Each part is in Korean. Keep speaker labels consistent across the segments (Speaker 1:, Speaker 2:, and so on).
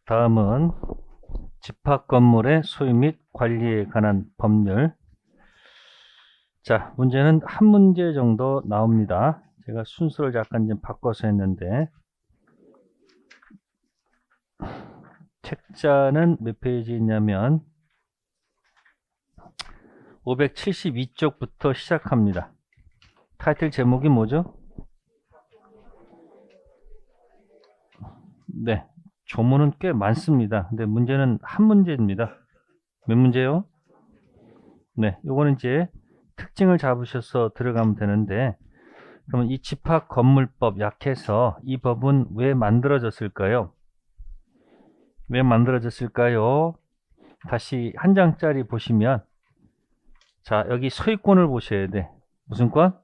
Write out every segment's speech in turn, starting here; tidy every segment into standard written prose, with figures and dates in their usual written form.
Speaker 1: 다음은 집합 건물의 소유 및 관리에 관한 법률. 자, 문제는 한 문제 정도 나옵니다. 제가 순서를 약간 좀 바꿔서 했는데, 책자는 몇 페이지 있냐면 572쪽부터 시작합니다. 타이틀 제목이 뭐죠? 네, 조문은 꽤 많습니다. 근데 문제는 한 문제입니다. 몇 문제요? 네, 요거는 이제 특징을 잡으셔서 들어가면 되는데, 그러면 이 집합건물법 약해서 이 법은 왜 만들어졌을까요? 왜 만들어졌을까요? 다시 한 장짜리 보시면, 자, 여기 소유권을 보셔야 돼. 무슨 권?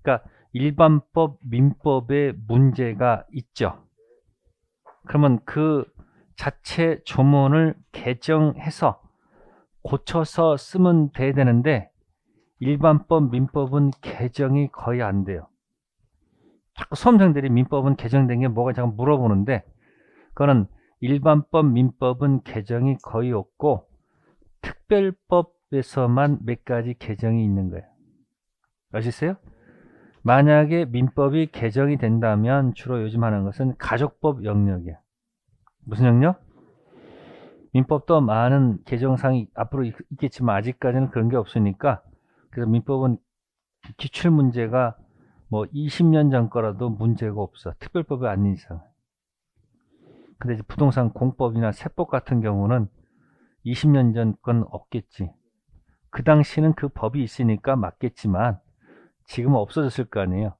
Speaker 1: 그러니까 일반법, 민법에 문제가 있죠. 그러면 그 자체 조문을 개정해서 고쳐서 쓰면 돼야 되는데, 일반법, 민법은 개정이 거의 안 돼요. 자꾸 수험생들이 민법은 개정된 게 뭐가 자꾸 물어보는데, 그거는 일반법, 민법은 개정이 거의 없고 특별법에서만 몇 가지 개정이 있는 거예요. 아시겠어요? 만약에 민법이 개정이 된다면 주로 요즘 하는 것은 가족법 영역이에요. 무슨 영역? 민법도 많은 개정사항이 앞으로 있겠지만 아직까지는 그런 게 없으니까, 그래서 민법은 기출 문제가 뭐 20년 전 거라도 문제가 없어. 특별법이 아닌 이상. 근데 이제 부동산 공법이나 세법 같은 경우는 20년 전 건 없겠지. 그 당시는 그 법이 있으니까 맞겠지만 지금은 없어졌을 거 아니에요.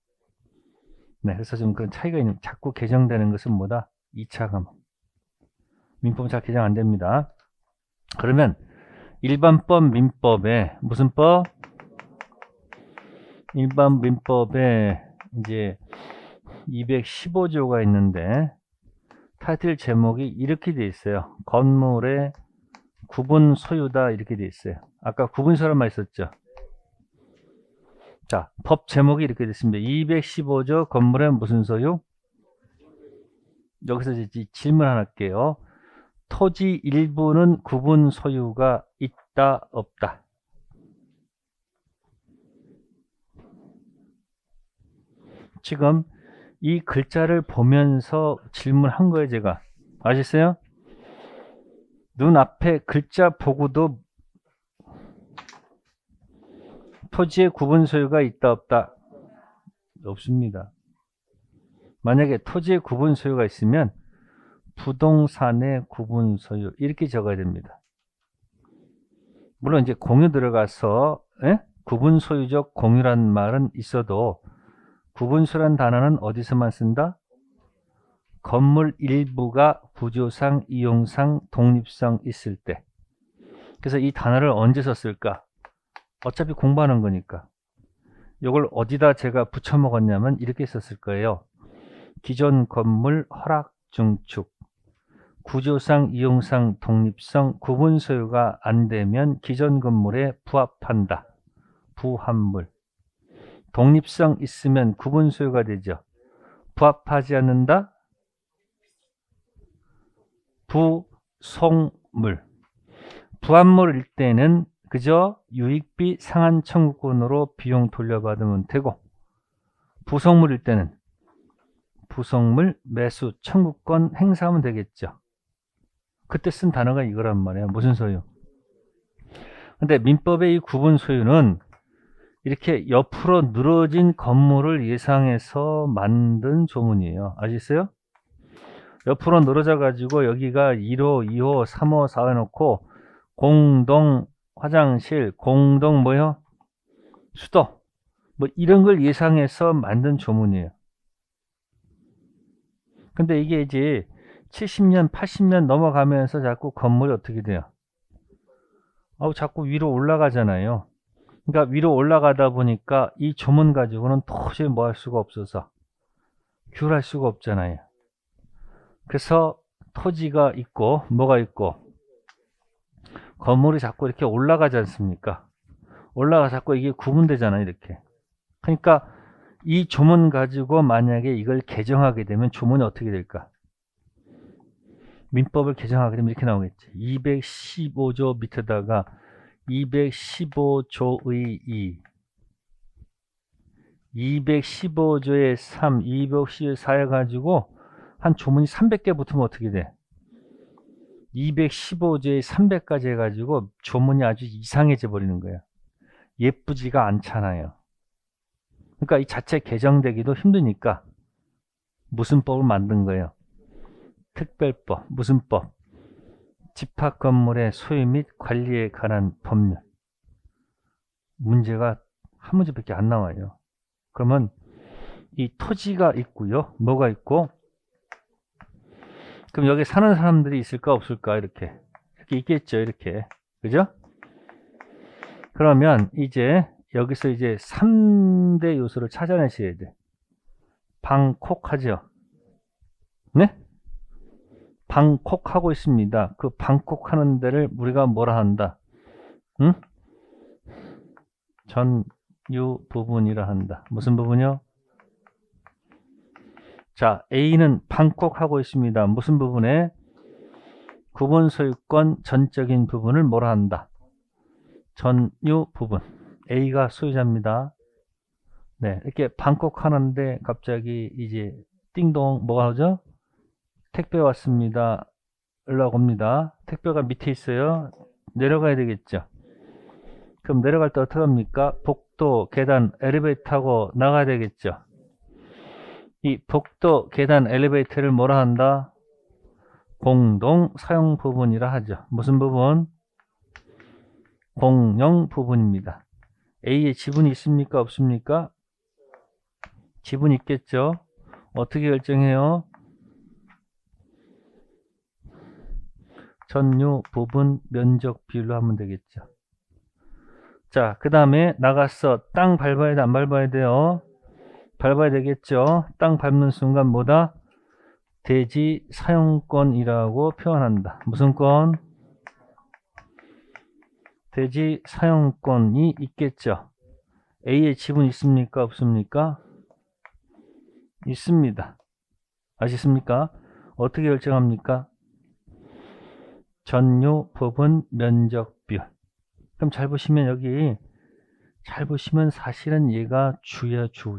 Speaker 1: 네, 그래서 좀 그런 차이가 있는, 자꾸 개정되는 것은 뭐다? 2차 과목. 민법은 잘 개정 안 됩니다. 그러면 일반법 민법에 무슨 법? 일반 민법에 이제 215조가 있는데 타이틀 제목이 이렇게 돼 있어요. 건물의 구분 소유다 이렇게 돼 있어요. 아까 구분 소유란 말 있었죠. 자, 법 제목이 이렇게 됐습니다. 215조 건물의 무슨 소유? 여기서 이제 질문 하나 할게요. 토지 일부는 구분 소유가 있다 없다? 지금 이 글자를 보면서 질문한 거예요, 제가. 아셨어요? 눈앞에 글자 보고도 토지의 구분 소유가 있다 없다? 없습니다. 만약에 토지의 구분 소유가 있으면 부동산의 구분 소유 이렇게 적어야 됩니다. 물론 이제 공유 들어가서 구분 소유적 공유란 말은 있어도 구분소란 단어는 어디서만 쓴다? 건물 일부가 구조상, 이용상, 독립성 있을 때. 그래서 이 단어를 언제 썼을까? 어차피 공부하는 거니까. 이걸 어디다 제가 붙여 먹었냐면 이렇게 썼을 거예요. 기존 건물 허락 중축. 구조상, 이용상, 독립성, 구분 소유가 안 되면 기존 건물에 부합한다. 부합물. 독립성 있으면 구분 소유가 되죠. 부합하지 않는다? 부속물. 부합물일 때는 그저 유익비 상한 청구권으로 비용 돌려받으면 되고, 부속물일 때는 부속물 매수 청구권 행사하면 되겠죠. 그때 쓴 단어가 이거란 말이에요. 무슨 소유? 근데 민법의 이 구분 소유는 이렇게 옆으로 늘어진 건물을 예상해서 만든 조문이에요. 아시겠어요? 옆으로 늘어져 가지고 여기가 1호, 2호, 3호, 4호 해놓고 공동 화장실, 공동 뭐요? 수도 뭐 이런 걸 예상해서 만든 조문이에요. 근데 이게 이제 70년, 80년 넘어가면서 자꾸 건물이 어떻게 돼요? 자꾸 위로 올라가잖아요. 그러니까 위로 올라가다 보니까 이 조문 가지고는 도저히 뭐 할 수가 없어서 규율할 수가 없잖아요. 그래서 토지가 있고 뭐가 있고 건물이 자꾸 이렇게 올라가지 않습니까? 올라가 자꾸 이게 구분되잖아요, 이렇게. 그러니까 이 조문 가지고 만약에 이걸 개정하게 되면 조문이 어떻게 될까? 민법을 개정하게 되면 이렇게 나오겠지. 215조 밑에다가 215조의 2, 215조의 3, 215조의 4 해가지고 한 조문이 300개 붙으면 어떻게 돼? 215조의 300까지 해가지고 조문이 아주 이상해져 버리는 거예요. 예쁘지가 않잖아요. 그러니까 이 자체 개정되기도 힘드니까 무슨 법을 만든 거예요? 특별법, 무슨 법? 집합 건물의 소유 및 관리에 관한 법률. 문제가 한 문제밖에 안 나와요. 그러면 이 토지가 있고요. 뭐가 있고? 그럼 여기 사는 사람들이 있을까 없을까? 이렇게 있겠죠. 이렇게. 그죠? 그러면 이제 여기서 이제 3대 요소를 찾아내셔야 돼. 방콕하죠. 네? 방콕하고 있습니다. 그 방콕하는 데를 우리가 뭐라 한다? 응? 전유 부분이라 한다. 무슨 부분이요? 자, A는 방콕하고 있습니다. 무슨 부분에? 구분 소유권 전적인 부분을 뭐라 한다? 전유 부분. A가 소유자입니다. 네, 이렇게 방콕하는데 갑자기 이제 띵동 뭐가 하죠? 택배 왔습니다. 연락 옵니다. 택배가 밑에 있어요. 내려가야 되겠죠. 그럼 내려갈 때 어떻게 합니까? 복도, 계단, 엘리베이터 타고 나가야 되겠죠. 이 복도, 계단, 엘리베이터를 뭐라 한다? 공동 사용 부분이라 하죠. 무슨 부분? 공용 부분입니다. A에 지분이 있습니까? 없습니까? 지분이 있겠죠. 어떻게 결정해요? 전유 부분 면적 비율로 하면 되겠죠. 자, 그 다음에 나가서 땅 밟아야 돼, 안 밟아야 돼요? 밟아야 되겠죠. 땅 밟는 순간 뭐다? 대지 사용권이라고 표현한다. 무슨 권? 대지 사용권이 있겠죠. A의 지분 있습니까? 없습니까? 있습니다. 아시습니까? 어떻게 결정합니까? 전유 부분 면적 비율. 그럼 잘 보시면 여기 잘 보시면 사실은 얘가 주야 주.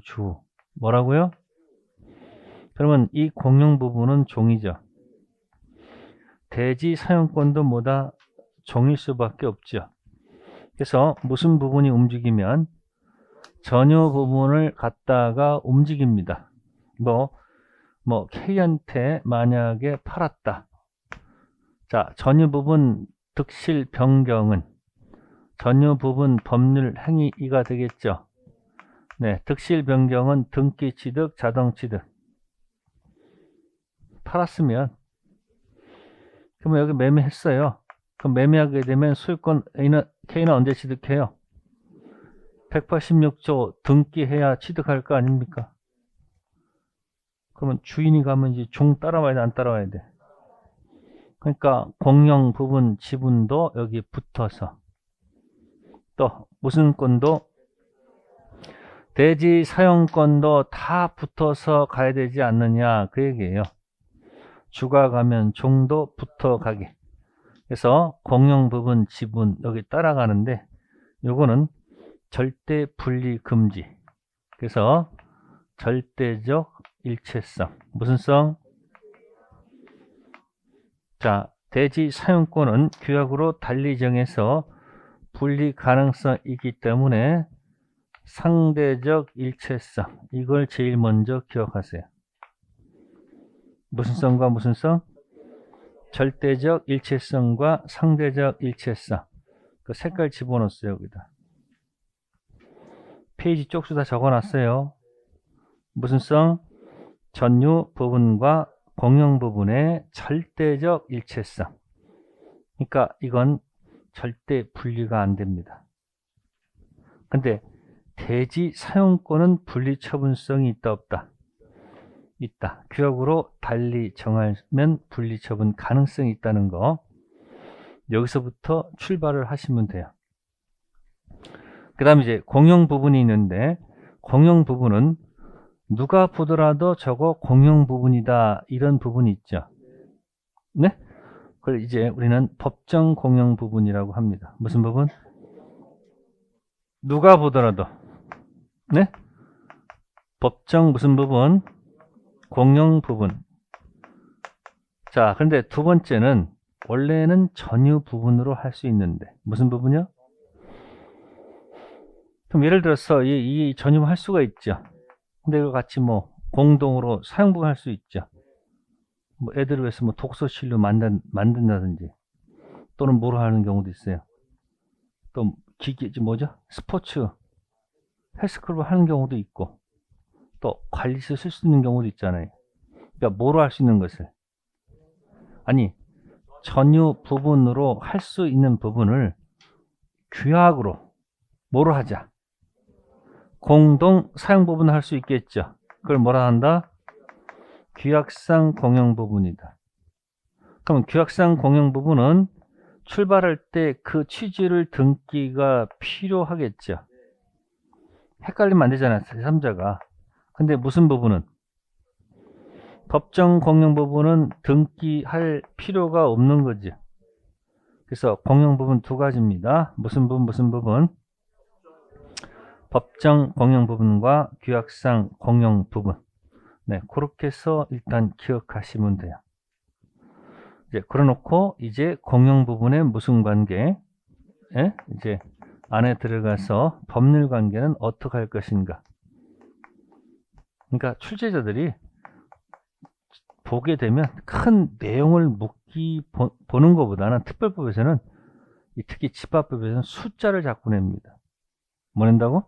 Speaker 1: 뭐라고요? 그러면 이 공용 부분은 종이죠. 대지 사용권도 뭐다? 종일 수밖에 없죠. 그래서 무슨 부분이 움직이면 전유 부분을 갖다가 움직입니다. 뭐 K한테 만약에 팔았다. 자, 전유 부분 득실 변경은 전유 부분 법률 행위 이가 되겠죠. 네, 득실 변경은 등기 취득, 자동 취득. 팔았으면 그러면 여기 매매했어요. 그럼 매매하게 되면 소유권 K는 언제 취득해요? 186조 등기해야 취득할 거 아닙니까? 그러면 주인이 가면 이제 종 따라와야 돼, 안 따라와야 돼? 그러니까 공용 부분 지분도 여기 붙어서 또 무슨 권도? 대지 사용권도 다 붙어서 가야 되지 않느냐 그 얘기예요. 주가 가면 종도 붙어 가게. 그래서 공용 부분 지분 여기 따라가는데 요거는 절대 분리 금지. 그래서 절대적 일체성. 무슨 성? 자, 대지 사용권은 규약으로 달리 정해서 분리 가능성이 있기 때문에 상대적 일체성. 이걸 제일 먼저 기억하세요. 무슨 성과 무슨 성? 절대적 일체성과 상대적 일체성. 그 색깔 집어넣었어요, 여기다. 페이지 쪽수 다 적어놨어요. 무슨 성? 전유 부분과 공용 부분의 절대적 일체성. 그러니까 이건 절대 분리가 안 됩니다. 근데 대지 사용권은 분리 처분성이 있다 없다? 있다. 규약으로 달리 정하면 분리 처분 가능성이 있다는 거. 여기서부터 출발을 하시면 돼요. 그 다음에 이제 공용 부분이 있는데 공용 부분은 누가 보더라도 저거 공용 부분이다 이런 부분이 있죠. 네? 그걸 이제 우리는 법정 공용 부분이라고 합니다. 무슨 부분? 누가 보더라도. 네? 법정 무슨 부분? 공용 부분. 자, 그런데 두 번째는 원래는 전유 부분으로 할 수 있는데 무슨 부분이요? 그럼 예를 들어서 이 전유 할 수가 있죠. 근데 이거 같이 뭐 공동으로 사용분 할 수 있죠. 뭐 애들을 위해서 뭐 독서실로 만든다든지 또는 뭐로 하는 경우도 있어요. 또 기계 뭐죠? 스포츠 헬스클럽 하는 경우도 있고 또 관리실 쓸 수 있는 경우도 있잖아요. 그러니까 뭐로 할 수 있는 것을 아니 전유 부분으로 할 수 있는 부분을 규약으로 뭐로 하자? 공동 사용 부분을 할 수 있겠죠. 그걸 뭐라 한다? 규약상 공용 부분이다. 그럼 규약상 공용 부분은 출발할 때 그 취지를 등기가 필요하겠죠. 헷갈리면 안 되잖아요. 제3자가. 근데 무슨 부분은? 법정 공용 부분은 등기할 필요가 없는 거지. 그래서 공용 부분 두 가지입니다. 무슨 부분, 무슨 부분? 법정 공용 부분과 규약상 공용 부분. 네, 그렇게 해서 일단 기억하시면 돼요. 이제 그래놓고 이제 공용 부분의 무슨 관계? 예? 이제 안에 들어가서 법률 관계는 어떻게 할 것인가? 그러니까 출제자들이 보게 되면 큰 내용을 보는 것보다는 특별법에서는 특히 집합법에서는 숫자를 자꾸 냅니다. 뭐 낸다고?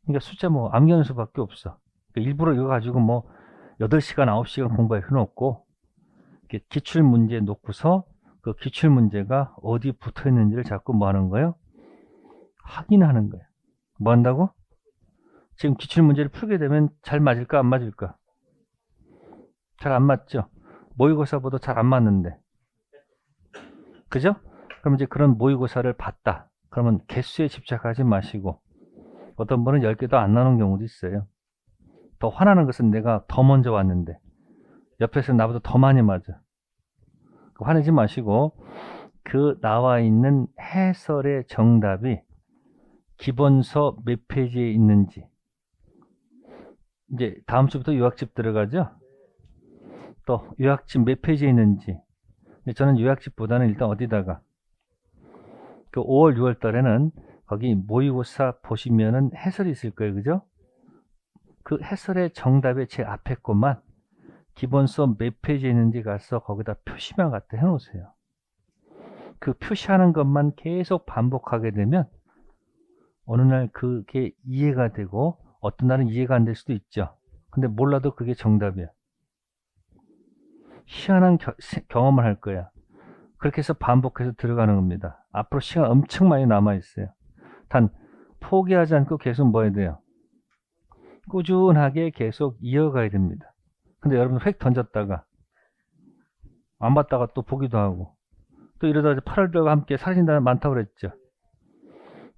Speaker 1: 그러니까 숫자 뭐 암기하는 수밖에 없어. 그러니까 일부러 이거 가지고 뭐 8시간, 9시간 공부할 필요는 없고 기출문제 놓고서 그 기출문제가 어디 붙어 있는지를 자꾸 뭐 하는 거예요? 확인하는 거예요. 뭐 한다고? 지금 기출문제를 풀게 되면 잘 맞을까 안 맞을까? 잘 안 맞죠? 모의고사보다 잘 안 맞는데. 그죠? 그럼 이제 그런 모의고사를 봤다. 그러면 개수에 집착하지 마시고 어떤 분은 10개도 안 나오는 경우도 있어요. 더 화나는 것은 내가 더 먼저 왔는데 옆에서 나보다 더 많이 맞아. 화내지 마시고 그 나와 있는 해설의 정답이 기본서 몇 페이지에 있는지 이제 다음 주부터 요약집 들어가죠. 또 요약집 몇 페이지에 있는지 저는 요약집보다는 일단 어디다가 그 5월 6월 달에는 거기 모의고사 보시면은 해설이 있을 거예요. 그죠? 그 해설의 정답의 제 앞에 것만 기본서 몇 페이지에 있는지 가서 거기다 표시만 갖다 해놓으세요. 그 표시하는 것만 계속 반복하게 되면 어느 날 그게 이해가 되고 어떤 날은 이해가 안 될 수도 있죠. 근데 몰라도 그게 정답이야. 희한한 경험을 할 거야. 그렇게 해서 반복해서 들어가는 겁니다. 앞으로 시간 엄청 많이 남아있어요. 단 포기하지 않고 계속 뭐 해야 돼요? 꾸준하게 계속 이어가야 됩니다. 근데 여러분 획 던졌다가 안 봤다가 또 보기도 하고 또 이러다 8월달과 함께 사라진다는 많다고 그랬죠.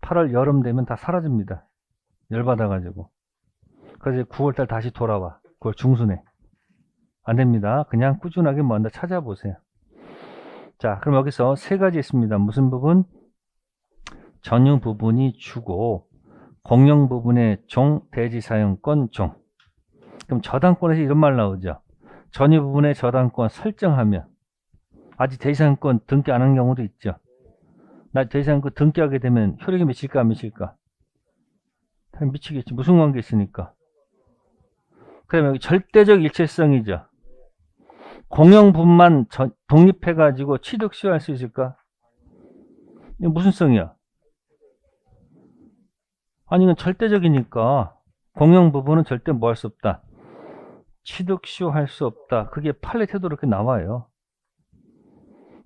Speaker 1: 8월 여름 되면 다 사라집니다. 열받아가지고. 그래서 9월달 다시 돌아와. 9월 중순에. 안 됩니다. 그냥 꾸준하게 먼저 찾아보세요. 자, 그럼 여기서 세 가지 있습니다. 무슨 부분? 전유 부분이 주고 공용 부분의 종, 대지사용권, 종. 그럼 저당권에서 이런 말 나오죠. 전유 부분의 저당권 설정하면 아직 대지사용권 등기 안 한 경우도 있죠. 나 대지사용권 등기하게 되면 효력이 미칠까 안 미칠까? 미치겠지. 무슨 관계 있으니까. 그러면 여기 절대적 일체성이죠. 공용분만 독립해가지고 취득 시효할 수 있을까? 이게 무슨 성이야? 아니 이건 절대적이니까 공용 부분은 절대 뭐 할 수 없다. 취득 시효할 수 없다. 그게 판례 태도로 이렇게 나와요.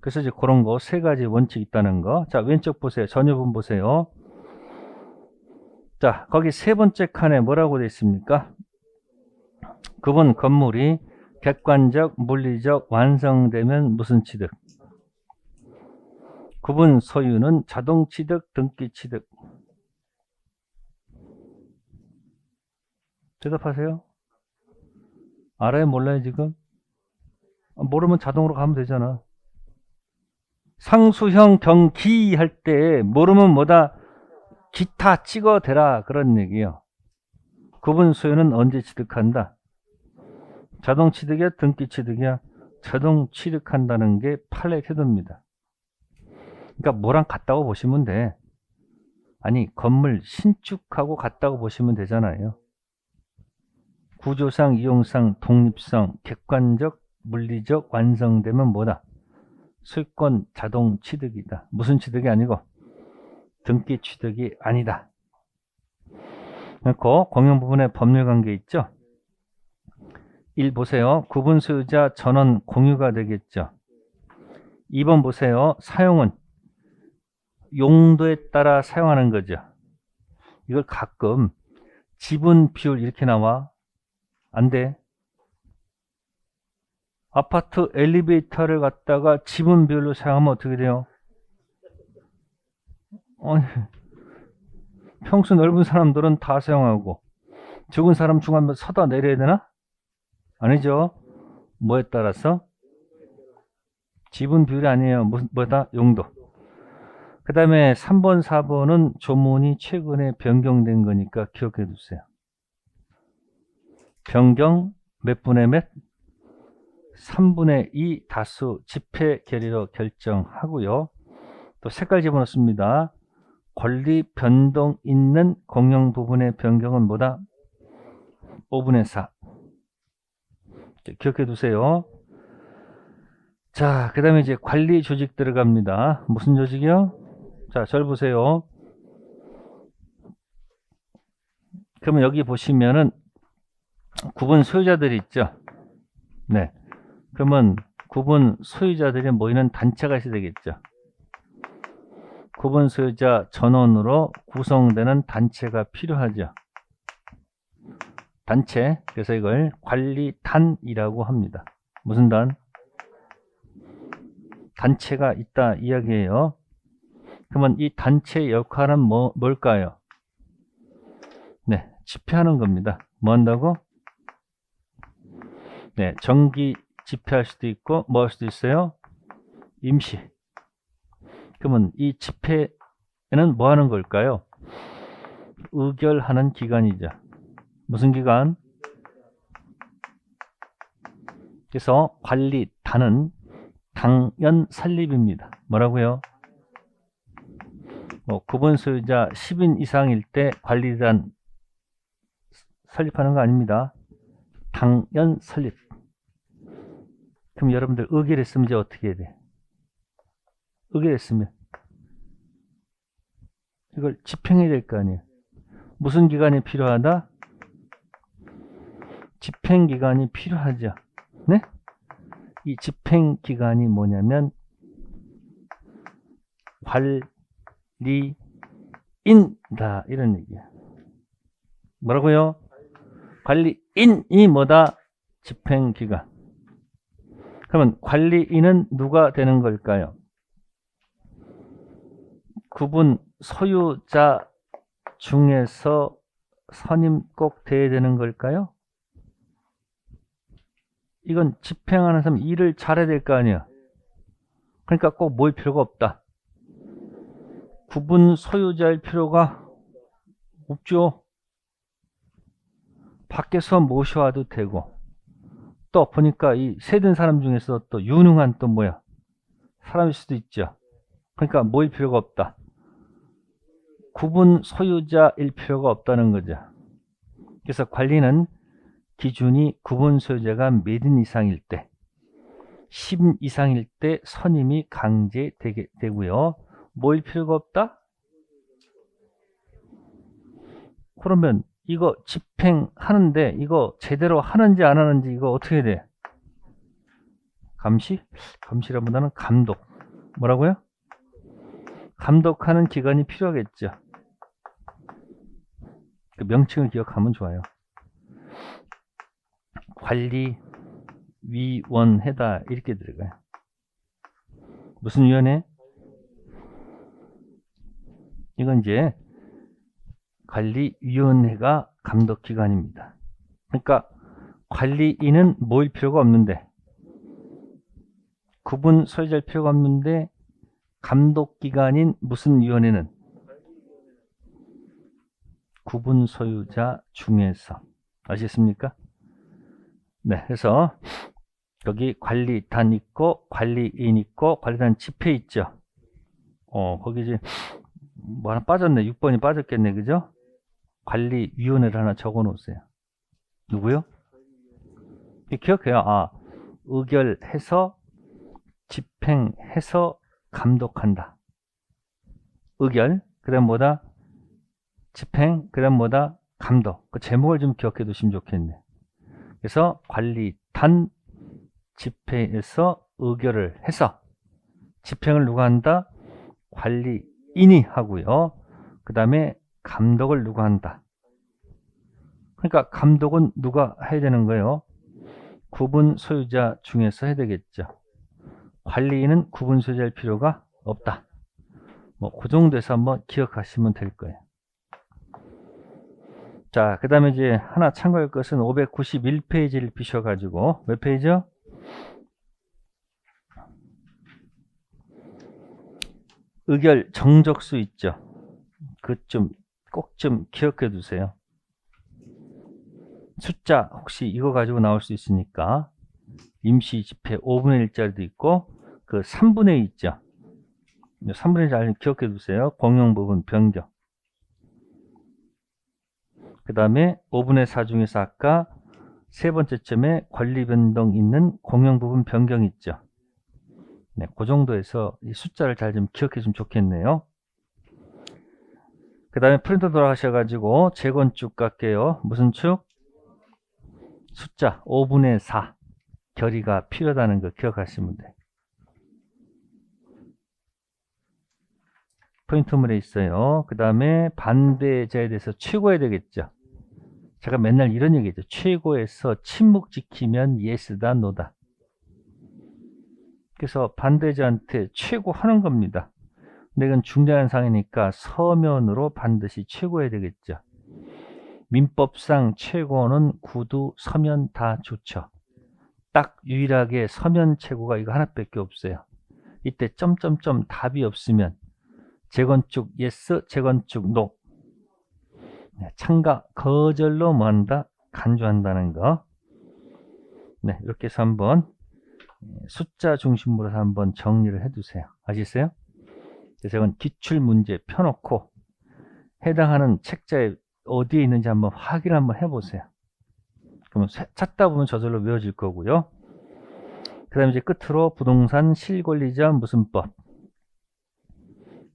Speaker 1: 그래서 이제 그런 거 세 가지 원칙 있다는 거. 자, 왼쪽 보세요. 전유분 보세요. 자, 거기 세 번째 칸에 뭐라고 되어 있습니까? 그분 건물이 객관적, 물리적 완성되면 무슨 취득? 구분 소유는 자동 취득, 등기 취득. 대답하세요. 알아요? 몰라요 지금? 모르면 자동으로 가면 되잖아. 상수형 경기 할 때 모르면 뭐다? 기타 찍어대라 그런 얘기예요. 구분 소유는 언제 취득한다? 자동 취득이야? 등기 취득이야? 자동 취득한다는 게 판례 태도입니다. 그러니까 뭐랑 같다고 보시면 돼. 아니 건물 신축하고 같다고 보시면 되잖아요. 구조상, 이용상, 독립성, 객관적, 물리적 완성되면 뭐다? 소유권 자동 취득이다. 무슨 취득이 아니고 등기 취득이 아니다. 그리고 공용 부분에 법률 관계 있죠? 1 보세요. 구분 소유자 전원 공유가 되겠죠. 2번 보세요. 사용은 용도에 따라 사용하는 거죠. 이걸 가끔 지분 비율 이렇게 나와. 안 돼. 아파트 엘리베이터를 갖다가 지분 비율로 사용하면 어떻게 돼요? 평수 넓은 사람들은 다 사용하고 적은 사람 중간에 서다 내려야 되나? 아니죠. 뭐에 따라서? 지분 비율이 아니에요. 뭐다? 용도. 그 다음에 3번, 4번은 조문이 최근에 변경된 거니까 기억해 두세요. 변경 몇 분의 몇? 3분의 2 다수 집회 결의로 결정하고요. 또 색깔 집어넣습니다. 권리 변동 있는 공용 부분의 변경은 뭐다? 5분의 4. 기억해 두세요. 자, 그 다음에 이제 관리 조직 들어갑니다. 무슨 조직이요? 자, 절 보세요. 그러면 여기 보시면은 구분 소유자들이 있죠. 네. 그러면 구분 소유자들이 모이는 단체가 있어야 되겠죠. 구분 소유자 전원으로 구성되는 단체가 필요하죠. 단체. 그래서 이걸 관리단이라고 합니다. 무슨 단? 단체가 있다 이야기예요. 그러면 이 단체의 역할은 뭘까요? 네, 집회하는 겁니다. 뭐 한다고? 네, 정기 집회할 수도 있고 뭐 할 수도 있어요? 임시. 그러면 이 집회는 뭐 하는 걸까요? 의결하는 기관이죠. 무슨 기관? 그래서 관리단은 당연 설립입니다. 뭐라고요? 구분 소유자 10인 이상일 때 관리단 설립하는 거 아닙니다. 당연 설립. 그럼 여러분들 의결했으면 이제 어떻게 해야 돼? 의결했으면 이걸 집행해야 될 거 아니에요. 무슨 기간이 필요하다? 집행기간이 필요하죠. 네? 이 집행기간이 뭐냐면 관리인다 이런 얘기야. 뭐라고요? 관리인이 뭐다? 집행기간. 그러면 관리인은 누가 되는 걸까요? 구분 소유자 중에서 선임 꼭 돼야 되는 걸까요? 이건 집행하는 사람 일을 잘해야 될 거 아니야. 그러니까 꼭 모일 필요가 없다. 구분 소유자일 필요가 없죠. 밖에서 모셔와도 되고 또 보니까 이 세든 사람 중에서 또 유능한 또 뭐야 사람일 수도 있죠. 그러니까 모일 필요가 없다. 구분 소유자일 필요가 없다는 거죠. 그래서 관리는 기준이 구분 소유자가 몇인 이상일 때 10인 이상일 때 선임이 강제되게 되고요. 모일 필요가 없다? 그러면 이거 집행하는데 이거 제대로 하는지 안 하는지 이거 어떻게 돼? 감시? 감시라보다는 감독. 뭐라고요? 감독하는 기관이 필요하겠죠. 그 명칭을 기억하면 좋아요. 관리위원회다 이렇게 들어가요. 무슨 위원회? 이건 이제 관리위원회가 감독기관입니다. 그러니까 관리인은 모일 필요가 없는데 구분 소유자일 필요가 없는데 감독기관인 무슨 위원회는 구분 소유자 중에서. 아시겠습니까? 네, 그래서 여기 관리단 있고 관리인 있고 관리단 집회 있죠. 거기 이제 뭐 하나 빠졌네. 6번이 빠졌겠네. 그죠? 관리위원회를 하나 적어 놓으세요. 누구요? 기억해요. 의결해서 집행해서 감독한다. 의결, 그 다음 뭐다? 집행, 그 다음 뭐다? 감독. 그 제목을 좀 기억해 두시면 좋겠네. 그래서 관리단 집회에서 의결을 해서 집행을 누가 한다? 관리인이 하고요. 그 다음에 감독을 누가 한다? 그러니까 감독은 누가 해야 되는 거예요? 구분 소유자 중에서 해야 되겠죠. 관리인은 구분 소유자일 필요가 없다. 뭐 그 정도에서 한번 기억하시면 될 거예요. 자, 그 다음에 이제 하나 참고할 것은 591페이지를 피셔가지고 몇 페이지요? 의결 정적수 있죠. 그 꼭 좀 기억해 두세요. 숫자 혹시 이거 가지고 나올 수 있으니까 임시 집회 5분의 1짜리도 있고 그 3분의 2 있죠. 3분의 1 잘 기억해 두세요. 공용 부분 변경. 그 다음에 5분의 4 중에서 아까 세 번째 점에 권리 변동 있는 공용 부분 변경 있죠. 네, 그 정도에서 이 숫자를 잘 좀 기억해 주면 좋겠네요. 그 다음에 프린터 돌아가셔가지고 재건축 갈게요. 무슨 축? 숫자 5분의 4 결의가 필요하다는 거 기억하시면 돼요. 포인트물에 있어요. 그 다음에 반대자에 대해서 최고해야 되겠죠. 제가 맨날 이런 얘기했죠. 최고에서 침묵 지키면 예스다 노다. 그래서 반대자한테 최고 하는 겁니다. 근데 이건 중대한 사항이니까 서면으로 반드시 최고해야 되겠죠. 민법상 최고는 구두, 서면 다 좋죠. 딱 유일하게 서면 최고가 이거 하나밖에 없어요. 이때 점점점 답이 없으면 재건축 yes, 재건축 no. 참가 거절로 뭐한다? 간주한다는 거. 네, 이렇게 해서 한번 숫자 중심으로 한번 정리를 해두세요. 아시겠어요? 그래서 이건 기출문제 펴놓고 해당하는 책자에 어디에 있는지 한번 확인을 한번 해보세요. 그러면 찾다 보면 저절로 외워질 거고요. 그 다음에 이제 끝으로 부동산 실권리자 무슨 법,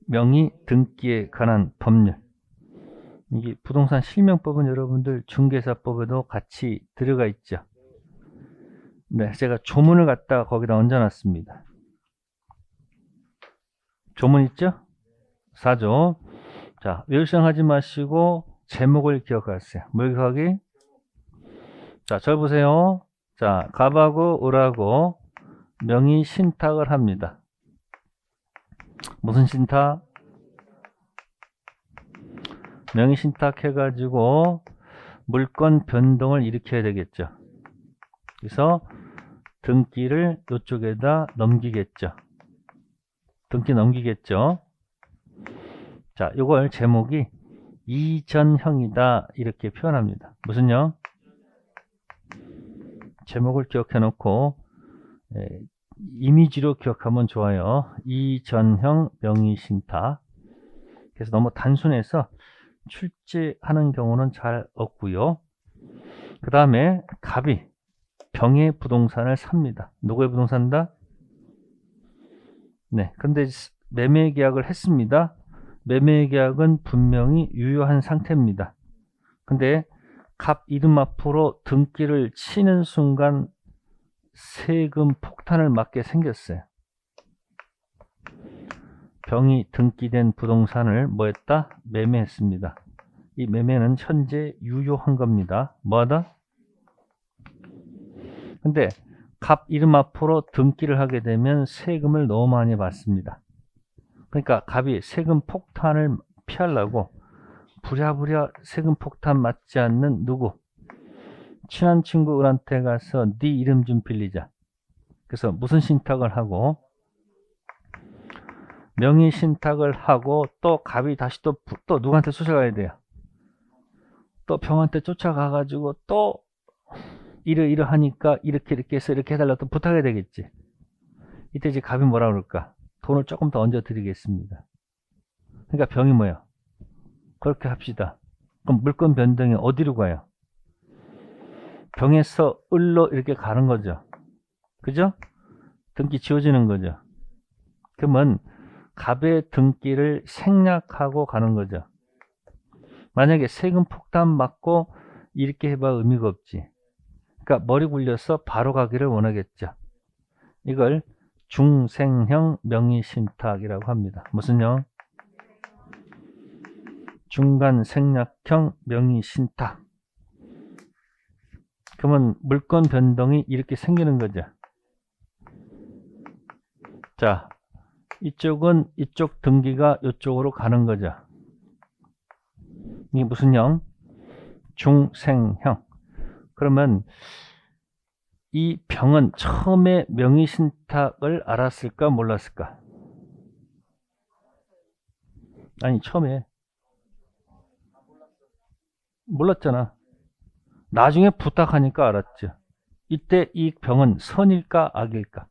Speaker 1: 명의 등기에 관한 법률. 이게 부동산 실명법은 여러분들 중개사법에도 같이 들어가 있죠. 네, 제가 조문을 갖다가 거기다 얹어놨습니다. 조문 있죠? 4조. 자, 외우시하지 마시고 제목을 기억하세요. 뭘 기억하기? 자, 절 보세요. 자, 갑하고 을하고 명의 신탁을 합니다. 무슨 신탁? 명의 신탁 해가지고 물건 변동을 일으켜야 되겠죠. 그래서 등기를 이쪽에다 넘기겠죠. 등기 넘기겠죠. 자, 이걸 제목이 이전형이다 이렇게 표현합니다. 무슨요? 제목을 기억해 놓고 이미지로 기억하면 좋아요. 이전형 명의신탁. 그래서 너무 단순해서 출제하는 경우는 잘 없고요. 그 다음에 갑이 병의 부동산을 삽니다. 누구의 부동산 산다? 네, 근데 매매 계약을 했습니다. 매매 계약은 분명히 유효한 상태입니다. 근데 갑 이름 앞으로 등기를 치는 순간 세금 폭탄을 맞게 생겼어요. 병이 등기된 부동산을 뭐 했다? 매매했습니다. 이 매매는 현재 유효한 겁니다. 뭐하다? 근데 갑 이름 앞으로 등기를 하게 되면 세금을 너무 많이 받습니다. 그러니까 갑이 세금 폭탄을 피하려고 부랴부랴 세금 폭탄 맞지 않는 누구? 친한 친구 을한테 가서 네 이름 좀 빌리자. 그래서 무슨 신탁을 하고 명의신탁을 하고 또 갑이 다시 또 누구한테 쫓아가야 돼요? 또 병한테 쫓아가가지고 또 이러하니까 이렇게 해서 이렇게 해달라고 또 부탁해야 되겠지. 이때 이제 갑이 뭐라 그럴까? 돈을 조금 더 얹어 드리겠습니다. 그러니까 병이 뭐야? 그렇게 합시다. 그럼 물건 변동이 어디로 가요? 병에서 을로 이렇게 가는 거죠. 그죠? 등기 지워지는 거죠. 그러면 갑의 등기를 생략하고 가는 거죠. 만약에 세금 폭탄 맞고 이렇게 해봐 의미가 없지. 그러니까 머리 굴려서 바로 가기를 원하겠죠. 이걸 중생형 명의신탁이라고 합니다. 무슨 형? 중간 생략형 명의신탁. 그러면 물건 변동이 이렇게 생기는 거죠. 자, 이쪽은 이쪽 등기가 이쪽으로 가는 거죠. 이게 무슨 형? 중생형. 그러면 이 병은 처음에 명의신탁을 알았을까 몰랐을까? 아니 처음에 몰랐잖아. 나중에 부탁하니까 알았죠. 이때 이 병은 선일까 악일까?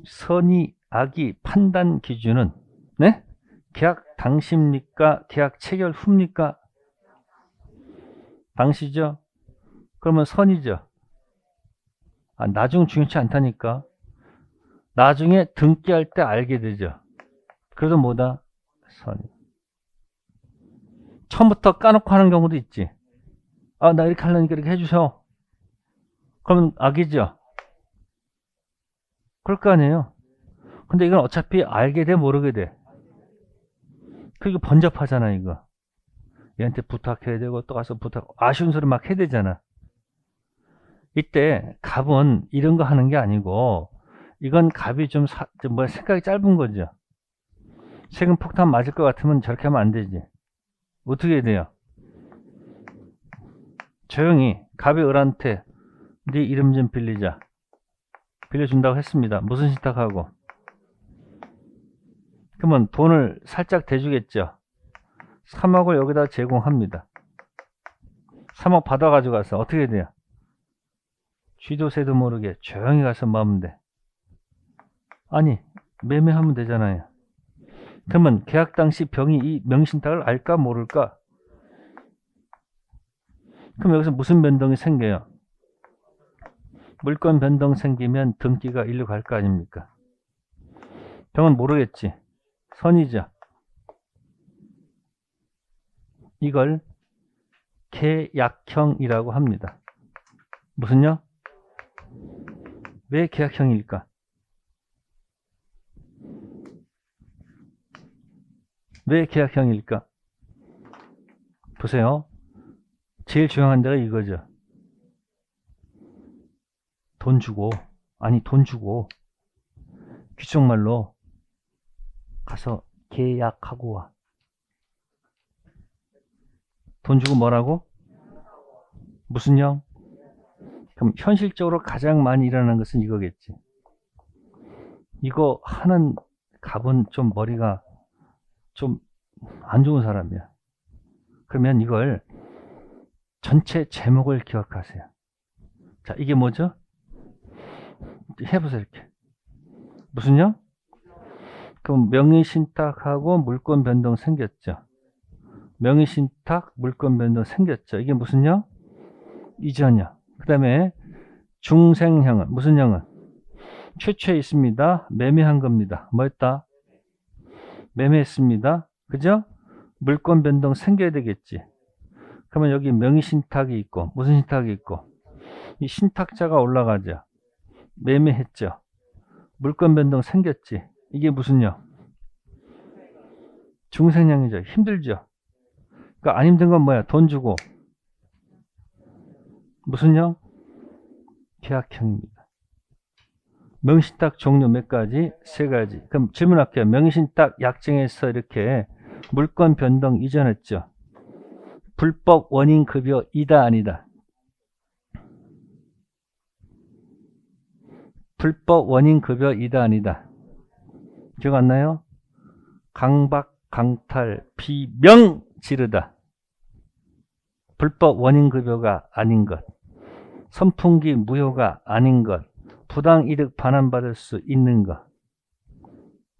Speaker 1: 선이 악이 판단 기준은 네? 계약 당시입니까? 계약 체결 후입니까? 당시죠. 그러면 선이죠. 나중 중요치 않다니까. 나중에 등기할 때 알게 되죠. 그래도 뭐다? 선. 처음부터 까놓고 하는 경우도 있지. 나 이렇게 하려니까 이렇게 해주세요. 그러면 악이죠. 그럴 거 아니에요. 근데 이건 어차피 알게 돼 모르게 돼. 그게 번잡하잖아 이거. 얘한테 부탁해야 되고 또 가서 아쉬운 소리 막 해야 되잖아. 이때 갑은 이런 거 하는 게 아니고 이건 갑이 좀 생각이 짧은 거죠. 세금 폭탄 맞을 것 같으면 저렇게 하면 안 되지. 어떻게 해야 돼요? 조용히 갑이 을한테 네 이름 좀 빌리자. 빌려준다고 했습니다. 무슨 신탁하고? 그러면 돈을 살짝 대주겠죠. 3억을 여기다 제공합니다. 3억 받아가지고 가서 어떻게 해야 돼요? 쥐도 새도 모르게 조용히 가서 마면 돼. 아니 매매하면 되잖아요. 그러면 계약 당시 병이 이 명의신탁을 알까 모를까? 그럼 여기서 무슨 변동이 생겨요? 물건 변동 생기면 등기가 일로 갈 거 아닙니까? 병은 모르겠지. 선이죠. 이걸 계약형이라고 합니다. 무슨요? 왜 계약형일까? 왜 계약형일까? 보세요. 제일 중요한 데가 이거죠. 돈 주고 귀속말로 가서 계약하고 와. 돈 주고 뭐라고? 무슨 형? 그럼 현실적으로 가장 많이 일어나는 것은 이거겠지. 이거 하는 갑은 좀 머리가 좀 안 좋은 사람이야. 그러면 이걸 전체 제목을 기억하세요. 자, 이게 뭐죠? 해보세요, 이렇게. 무슨요? 그럼 명의신탁하고 물건 변동 생겼죠. 명의신탁, 물건 변동 생겼죠. 이게 무슨요? 이전형. 그 다음에 중생형은 무슨 형은? 최초에 있습니다. 매매한 겁니다. 뭐였다? 매매했습니다. 그죠? 물건 변동 생겨야 되겠지. 그러면 여기 명의신탁이 있고 무슨 신탁이 있고 이 신탁자가 올라가죠. 매매했죠. 물건 변동 생겼지. 이게 무슨요? 중생형이죠. 힘들죠. 그러니까 안 힘든 건 뭐야? 돈 주고 무슨 형? 계약형입니다. 명의신탁 종류 몇 가지? 세 가지. 그럼 질문할게요. 명의신탁 약정에서 이렇게 물건 변동 이전했죠. 불법 원인 급여 이다 아니다? 불법 원인급여 이다 아니다. 기억 안 나요? 강박, 강탈, 비명 지르다. 불법 원인급여가 아닌 것. 선풍기 무효가 아닌 것. 부당이득 반환받을 수 있는 것.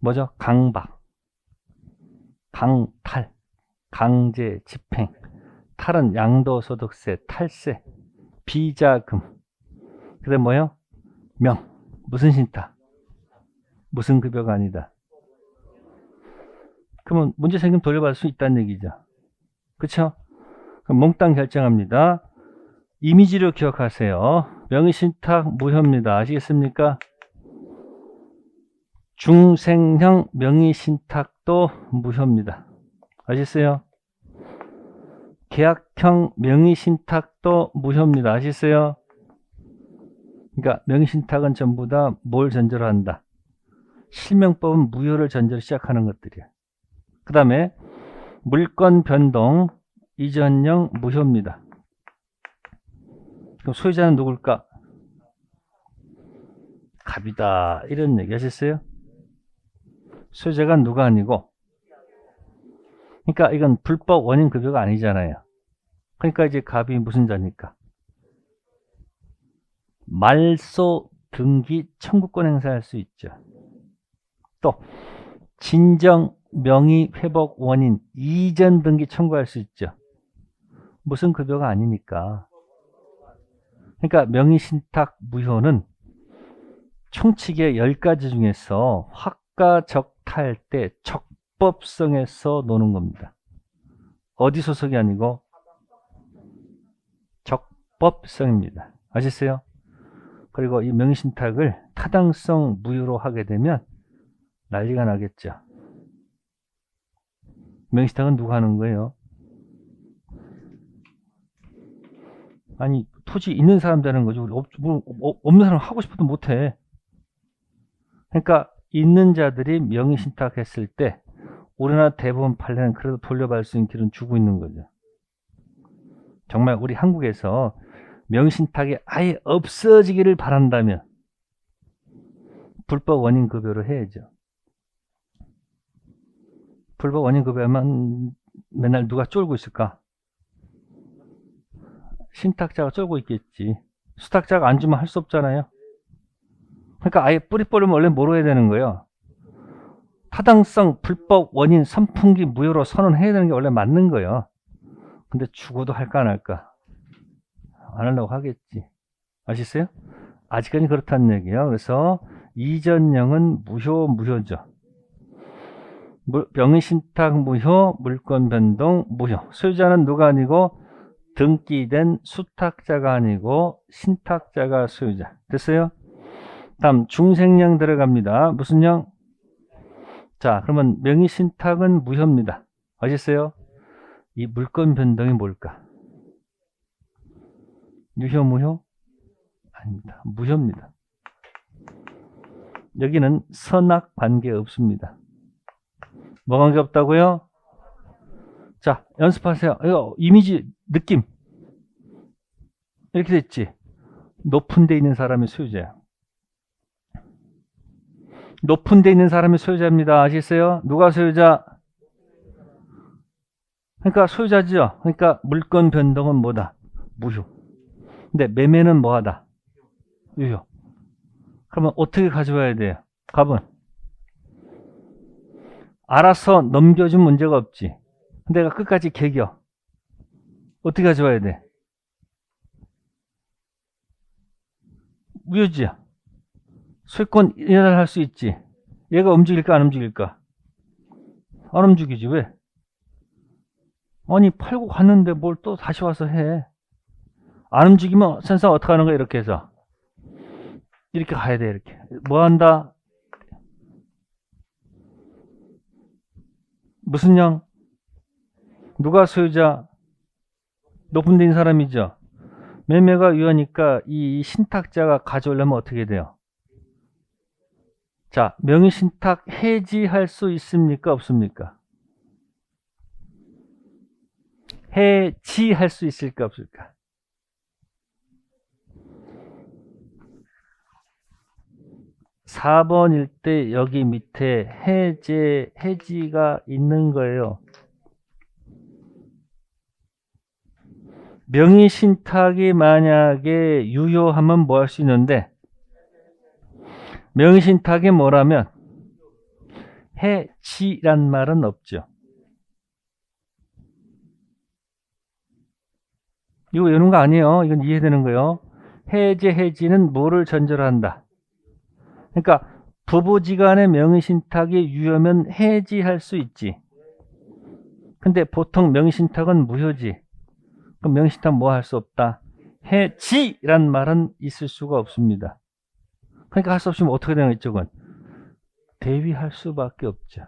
Speaker 1: 뭐죠? 강박, 강탈, 강제 집행, 탈은 양도소득세, 탈세, 비자금. 그 다음에 뭐요? 명. 무슨 신탁? 무슨 급여가 아니다. 그러면 문제 생기면 돌려받을 수 있다는 얘기죠. 그쵸? 그럼 몽땅 결정합니다. 이미지로 기억하세요. 명의신탁 무효입니다. 아시겠습니까? 중생형 명의신탁도 무효입니다. 아시겠어요? 계약형 명의신탁도 무효입니다. 아시겠어요? 그러니까 명의신탁은 전부 다 뭘 전제로 한다? 실명법은 무효를 전제로 시작하는 것들이에요. 그 다음에 물권 변동 이전형 무효입니다. 그럼 소유자는 누굴까? 갑이다. 이런 얘기 하셨어요? 소유자가 누가 아니고, 그러니까 이건 불법 원인급여가 아니잖아요. 그러니까 이제 갑이 무슨 자니까? 말소 등기 청구권 행사할 수 있죠. 또 진정 명의 회복 원인 이전 등기 청구할 수 있죠. 무슨 급여가 아니니까. 그러니까 명의신탁 무효는 총칙의 10가지 중에서 확가적탈 때 적법성에서 노는 겁니다. 어디 소속이 아니고 적법성입니다. 아셨어요? 그리고 이 명의신탁을 타당성 무효로 하게 되면 난리가 나겠죠. 명의신탁은 누가 하는 거예요? 아니, 토지 있는 사람 되는 거죠. 우리 없는 사람 하고 싶어도 못해. 그러니까 있는 자들이 명의신탁 했을 때 우리나라 대부분 판례는 그래도 돌려받을 수 있는 길은 주고 있는 거죠. 정말 우리 한국에서 명의신탁이 아예 없어지기를 바란다면 불법 원인급여를 해야죠. 불법 원인급여만 맨날 누가 쫄고 있을까? 신탁자가 쫄고 있겠지. 수탁자가 안 주면 할 수 없잖아요. 그러니까 아예 뿌리 뽑으면 원래 뭐로 해야 되는 거예요? 타당성, 불법, 원인, 선풍기, 무효로 선언해야 되는 게 원래 맞는 거예요. 근데 죽어도 할까 안 할까? 안 하려고 하겠지. 아시겠어요? 아직까지 그렇다는 얘기예요. 그래서 이전형은 무효죠. 명의신탁 무효, 물권 변동 무효. 소유자는 누가 아니고 등기된 수탁자가 아니고 신탁자가 소유자. 됐어요? 다음 중생령 들어갑니다. 무슨 령? 자, 그러면 명의신탁은 무효입니다. 아셨어요? 이 물권 변동이 뭘까? 유효, 무효? 아닙니다. 무효입니다. 여기는 선악 관계 없습니다. 뭐 관계 없다고요? 자, 연습하세요. 이거 이미지, 느낌. 이렇게 됐지? 높은 데 있는 사람이 소유자야. 높은 데 있는 사람이 소유자입니다. 아시겠어요? 누가 소유자? 그러니까 소유자죠. 그러니까 물권 변동은 뭐다? 무효. 근데 매매는 뭐하다? 유효. 그러면 어떻게 가져와야 돼요? 갑은 알아서 넘겨준 문제가 없지. 내가 끝까지 개겨. 어떻게 가져와야 돼? 무효지야. 소유권 인하할 수 있지. 얘가 움직일까 안 움직일까? 안 움직이지. 왜? 아니 팔고 갔는데 뭘 또 다시 와서 해. 안 움직이면 선상 어떻게 하는 거야? 이렇게 해서 이렇게 가야 돼. 이렇게 뭐 한다? 무슨 양? 누가 소유자? 높은 데 있는 사람이죠. 매매가 유효하니까 이 신탁자가 가져오려면 어떻게 돼요? 자, 명의신탁 해지할 수 있습니까? 없습니까? 해지할 수 있을까? 없을까? 4번일 때 여기 밑에 해지가 있는 거예요. 명의신탁이 만약에 유효하면 뭐 할 수 있는데, 명의신탁이 뭐라면 해지란 말은 없죠. 이거 외우는 거 아니에요. 이건 이해되는 거예요. 해지는 뭐를 전제로 한다. 그러니까 부부지간의 명의신탁이 유효면 해지할 수 있지. 근데 보통 명의신탁은 무효지. 그럼 명의신탁 뭐 할 수 없다. 해지란 말은 있을 수가 없습니다. 그러니까 할 수 없으면 어떻게 되는 이쪽은 대위할 수밖에 없죠.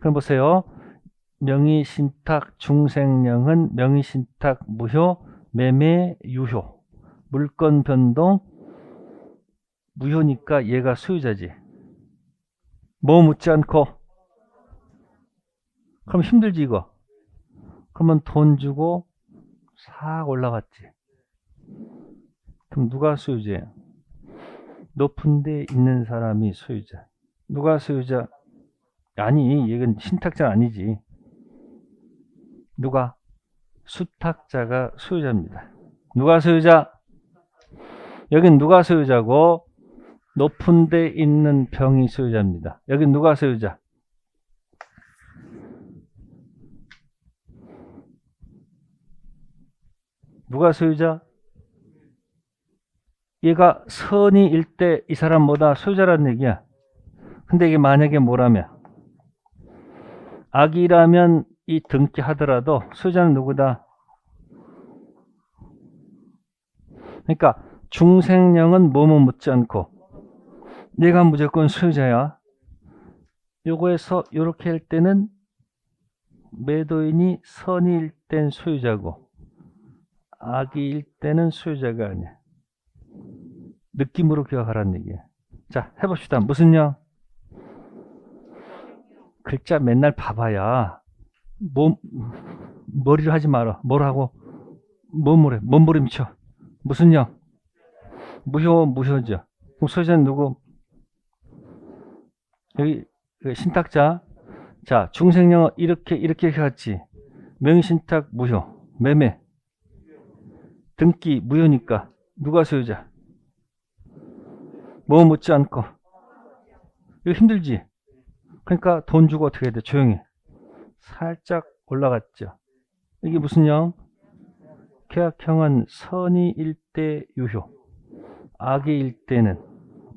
Speaker 1: 그럼 보세요. 명의신탁 중생령은 명의신탁 무효, 매매 유효, 물건 변동 무효니까 얘가 소유자지. 뭐 묻지 않고. 그럼 힘들지 이거. 그러면 돈 주고 싹 올라갔지. 그럼 누가 소유자예요? 높은 데 있는 사람이 소유자. 누가 소유자? 아니, 이건 신탁자 아니지. 누가? 수탁자가 소유자입니다. 누가 소유자? 여긴 누가 소유자고 높은 데 있는 병이 소유자입니다. 여긴 누가 소유자? 누가 소유자? 얘가 선의일 때 이 사람보다 소유자라는 얘기야. 근데 이게 만약에 뭐라면 악이라면 이 등기 하더라도 소유자는 누구다? 그러니까 중생령은 뭐뭐 묻지 않고 얘가 무조건 소유자야. 요거에서 이렇게 할 때는 매도인이 선의일 땐 소유자고 악의일 때는 소유자가 아니야. 느낌으로 기억하라는 얘기야. 자, 해봅시다. 무슨 령? 글자 맨날 봐봐야 머리를 하지 마라. 뭘 하고 몸부림쳐. 무슨 령? 무효죠. 그럼 소유자는 누구? 여기 신탁자. 자, 중생령은 이렇게 갔지. 명의신탁 무효. 매매 등기 무효니까 누가 소유자? 뭐 묻지 않고. 이거 힘들지? 그러니까 돈 주고 어떻게 해야 돼? 조용히. 살짝 올라갔죠. 이게 무슨 령? 계약형은 선의일 때 유효, 악의일 때는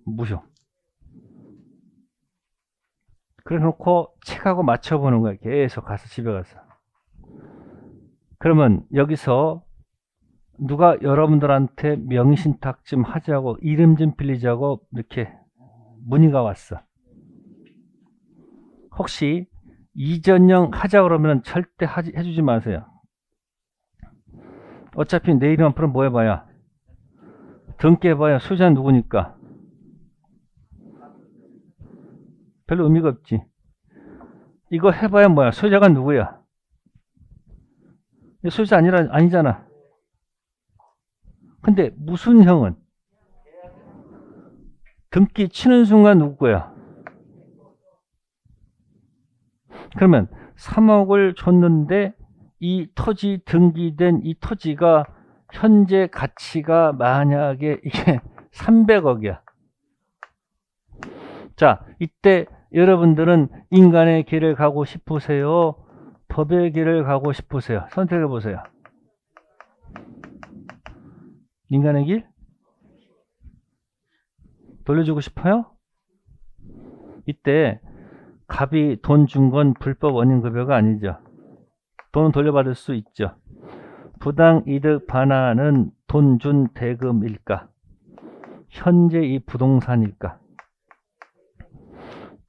Speaker 1: 무효. 그래 놓고 책하고 맞춰보는 거야. 계속 가서 집에 가서. 그러면 여기서 누가 여러분들한테 명의신탁 좀 하자고 이름 좀 빌리자고 이렇게 문의가 왔어. 혹시 이전형 하자 그러면 절대 해주지 마세요. 어차피 내 이름 앞으로 뭐 해봐야 등기 해봐야 소유자는 누구니까 별로 의미가 없지. 이거 해봐야 뭐야? 소유자가 누구야? 소유자 아니잖아. 근데 무슨 형은 등기 치는 순간 누구야? 그러면 3억을 줬는데 이 토지 등기된 이 토지가 현재 가치가 만약에 이게 300억이야. 자, 이때 여러분들은 인간의 길을 가고 싶으세요? 법의 길을 가고 싶으세요? 선택해 보세요. 인간의 길? 돌려주고 싶어요? 이때 갑이 돈 준 건 불법 원인급여가 아니죠. 돈은 돌려받을 수 있죠. 부당이득 반환은 돈 준 대금일까? 현재 이 부동산일까?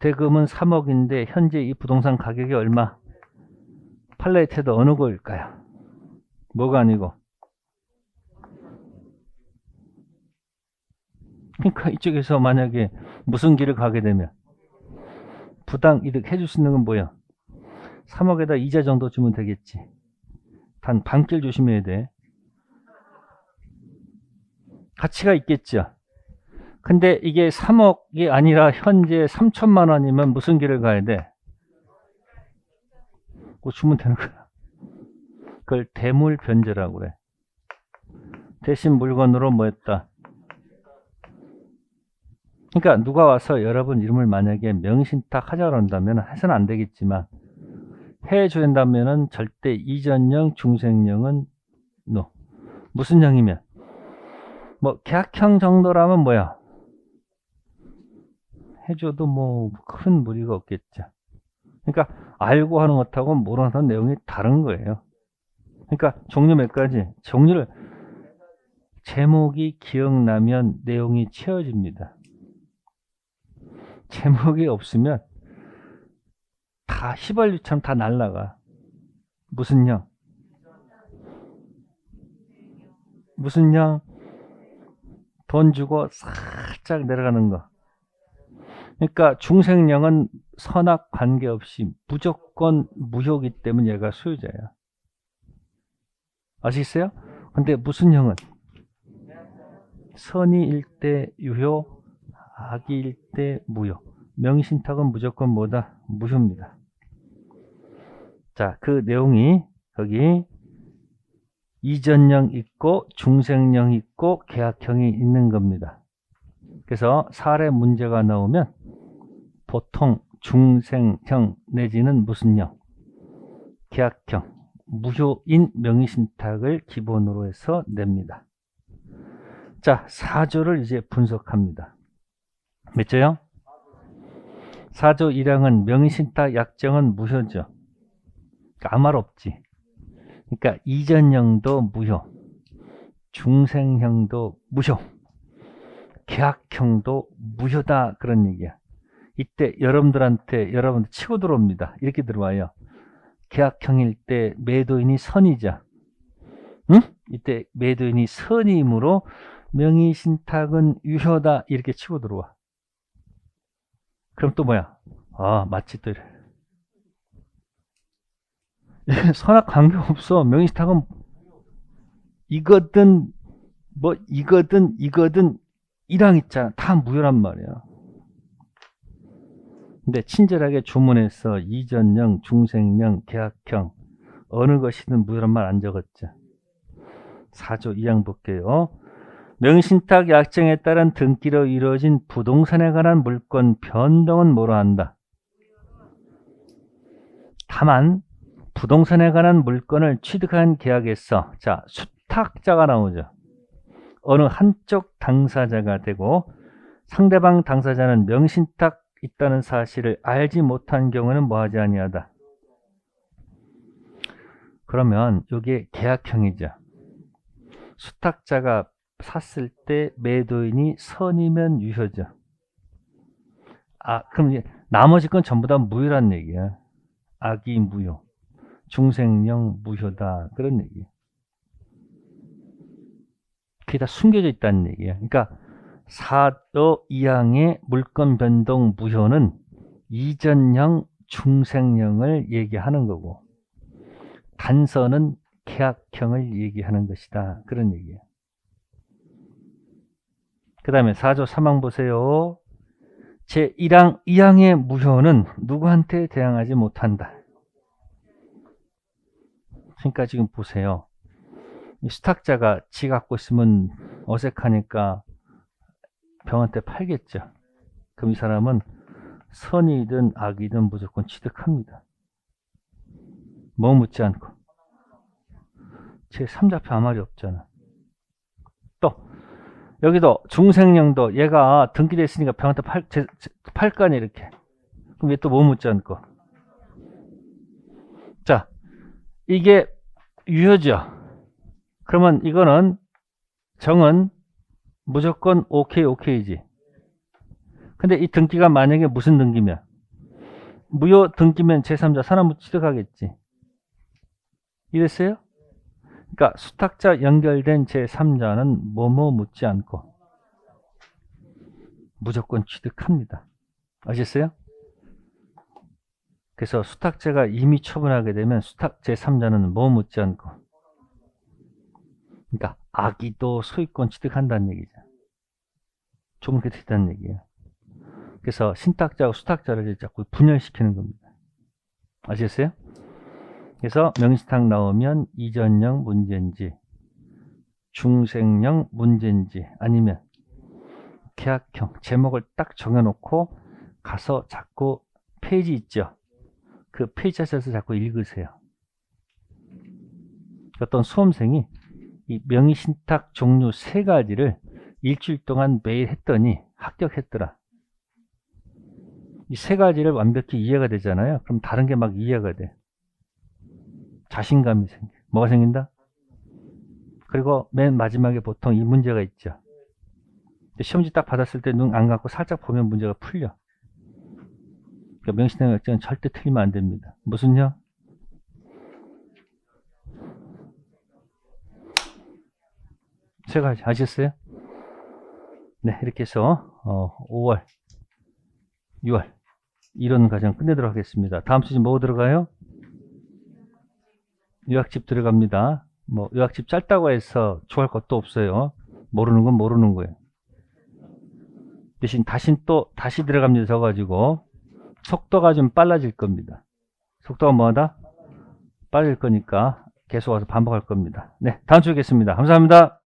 Speaker 1: 대금은 3억인데 현재 이 부동산 가격이 얼마? 팔레트도 어느 거일까요? 뭐가 아니고? 그러니까 이쪽에서 만약에 무슨 길을 가게 되면 부당이득 해줄 수 있는 건 뭐야? 3억에다 이자 정도 주면 되겠지. 단 반길 조심해야 돼. 가치가 있겠죠. 근데 이게 3억이 아니라 현재 3천만 원이면 무슨 길을 가야 돼? 그거 주면 되는 거야. 그걸 대물 변제라고 그래. 대신 물건으로 뭐 했다? 그러니까 누가 와서 여러분 이름을 만약에 명신탁 하자고 한다면 해서는 안 되겠지만 해줘야 한다면은 절대 이전형, 중생형은 no. 무슨 형이면? 뭐 계약형 정도라면 뭐야? 해줘도 뭐 큰 무리가 없겠죠. 그러니까 알고 하는 것하고 모르는 내용이 다른 거예요. 그러니까 종류 몇 가지? 종류를 제목이 기억나면 내용이 채워집니다. 제목이 없으면 다 휘발유처럼 다 날라가. 무슨 형? 무슨 형? 돈 주고 살짝 내려가는 거. 그러니까 중생령은 선악 관계없이 무조건 무효이기 때문에 얘가 소유자야. 아시겠어요? 근데 무슨 형은? 선의일 때 유효, 악의일 때 무효. 명신탁은 무조건 뭐다? 무효입니다. 자, 그 내용이 여기 이전형 있고 중생형 있고 계약형이 있는 겁니다. 그래서 사례 문제가 나오면 보통 중생형 내지는 무슨 형? 계약형, 무효인 명의신탁을 기본으로 해서 냅니다. 자, 4조를 이제 분석합니다. 몇 조요? 4조 1항은 명의신탁 약정은 무효죠. 그러니까 아무 말 없지. 그러니까 이전형도 무효, 중생형도 무효, 계약형도 무효다 그런 얘기야. 이때 여러분들 치고 들어옵니다. 이렇게 들어와요. 계약형일 때 매도인이 선이자, 응? 이때 매도인이 선이므로 명의신탁은 유효다 이렇게 치고 들어와. 그럼 또 뭐야? 아, 마치 또 이래. 선악 관계없어. 명의신탁은 이거든 뭐 이거든 이랑 있잖아. 다 무효란 말이야. 근데 친절하게 주문해서 이전형, 중생형, 계약형 어느 것이든 무효란 말 안 적었죠. 4조 2항 볼게요. 명신탁 약정에 따른 등기로 이루어진 부동산에 관한 물권 변동은 뭐로 한다? 다만 부동산에 관한 물건을 취득한 계약에서 자 수탁자가 나오죠. 어느 한쪽 당사자가 되고 상대방 당사자는 명신탁 있다는 사실을 알지 못한 경우는 뭐하지 아니하다. 그러면 이게 계약형이죠. 수탁자가 샀을 때 매도인이 선이면 유효죠. 아, 그럼 이제 나머지 건 전부 다 무효란 얘기야. 악의 무효, 중생령 무효다 그런 얘기야. 그게 다 숨겨져 있다는 얘기야. 그러니까 4조 2항의 물권 변동 무효는 이전형, 중생형을 얘기하는 거고 단서는 계약형을 얘기하는 것이다. 그런 얘기예요. 그 다음에 4조 3항 보세요. 제1항, 2항의 무효는 누구한테 대항하지 못한다. 그러니까 지금 보세요. 이 수탁자가 지 갖고 있으면 어색하니까 병한테 팔겠죠. 그럼 이 사람은 선이든 악이든 무조건 취득합니다. 뭐 묻지 않고. 제3자표 아무 말이 없잖아. 또 여기도 중생령도 얘가 등기돼 있으니까 병한테 팔 거 아니야 이렇게. 그럼 얘 또 뭐 묻지 않고. 자, 이게 유효죠. 그러면 이거는 정은 무조건 오케이지. 근데 이 등기가 만약에 무슨 등기면? 무효 등기면 제3자 사람을 취득하겠지. 이랬어요? 그러니까 수탁자 연결된 제3자는 뭐뭐 묻지 않고 무조건 취득합니다. 아셨어요? 그래서 수탁자가 이미 처분하게 되면 수탁 제3자는 뭐 묻지 않고 그러니까 악의도 소유권 취득한다는 얘기죠. 조금 그렇게 됐다는 얘기예요. 그래서 신탁자하고 수탁자를 자꾸 분열시키는 겁니다. 아시겠어요? 그래서 명시탁 나오면 이전형 문제인지 중생형 문제인지 아니면 계약형 제목을 딱 정해놓고 가서 자꾸 페이지 있죠. 그 페이지 찾아서 자꾸 읽으세요. 어떤 수험생이 이 명의신탁 종류 3가지를 일주일 동안 매일 했더니 합격했더라. 이 3가지를 완벽히 이해가 되잖아요. 그럼 다른 게 막 이해가 돼. 자신감이 생겨. 뭐가 생긴다? 그리고 맨 마지막에 보통 이 문제가 있죠. 시험지 딱 받았을 때 눈 안 감고 살짝 보면 문제가 풀려. 그러니까 명시신탁 역정은 절대 틀리면 안 됩니다. 무슨요? 세 가지 아셨어요? 네, 이렇게 해서 5월, 6월 이론 과정 끝내도록 하겠습니다. 다음 시즌 뭐 들어가요? 요약집 들어갑니다. 뭐 요약집 짧다고 해서 좋아할 것도 없어요. 모르는 건 모르는 거예요. 대신 다시 들어갑니다. 져가지고 속도가 좀 빨라질 겁니다. 속도가 뭐하다? 빨라질 거니까 계속 와서 반복할 겁니다. 네, 다음 주에 뵙겠습니다. 감사합니다.